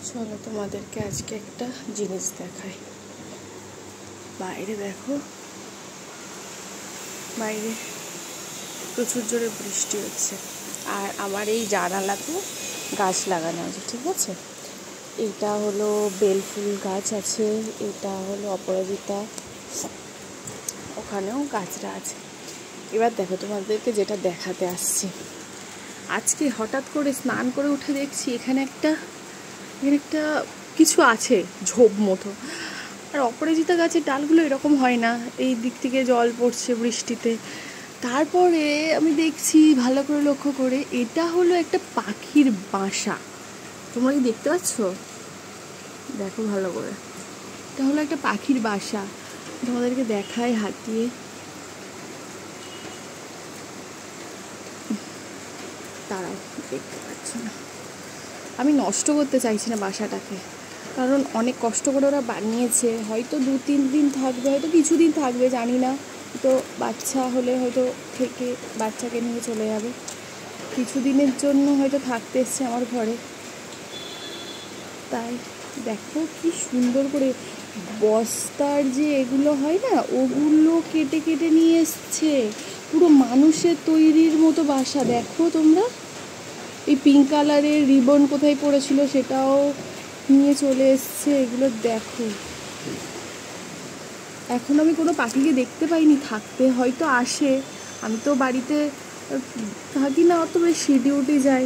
চলো তোমাদেরকে আজকে একটা জিনিস দেখাই। বাইরে দেখো, বাইরে প্রচুর জোরে বৃষ্টি হচ্ছে। আর আমার এই জানালাতে গাছ লাগানো আছে, ঠিক আছে। এটা হলো বেলফুল গাছ আছে, এটা হলো অপরাজিতা, ওখানেও গাছরা আছে। এবার দেখো তোমাদেরকে যেটা দেখাতে আসছি, আজকে হঠাৎ করে স্নান করে উঠে দেখছি এখানে একটা কিছু আছে ঝোপ মতো। আর অপরাজিতা গাছের ডালগুলো এরকম হয় না, এই দিক থেকে জল পড়ছে বৃষ্টিতে। তারপরে আমি দেখছি ভালো করে লক্ষ্য করে, এটা হলো একটা পাখির বাসা। তোমরা কি দেখতে পাচ্ছ? দেখো ভালো করে, এটা হলো একটা পাখির বাসা। তোমাদেরকে দেখাই হাতিয়ে। তারাও দেখতে পাচ্ছ না, আমি নষ্ট করতে চাইছি না বাসাটাকে, কারণ অনেক কষ্ট করে ওরা বানিয়েছে। হয়তো 2-3 দিন থাকবে, হয়তো কিছুদিন থাকবে, জানি না। তো বাচ্চা হলে হয়তো থেকে বাচ্চাকে নিয়ে চলে যাবে, কিছুদিনের জন্য হয়তো থাকতে এসছে আমার ঘরে। তাই দেখো কি সুন্দর করে বস্তার যে এগুলো হয় না, ওগুলো কেটে কেটে নিয়ে এসছে। পুরো মানুষের তৈরির মতো বাসা। দেখো তোমরা, এই পিঙ্ক কালারের রিবন কোথায় পড়েছিল সেটাও নিয়ে চলে এসছে। এগুলো দেখো, এখন আমি কোনো পাখিকে দেখতে পাইনি থাকতে, হয়তো আসে। আমি তো বাড়িতে থাকি না অত বেশি, ডিউটি যাই।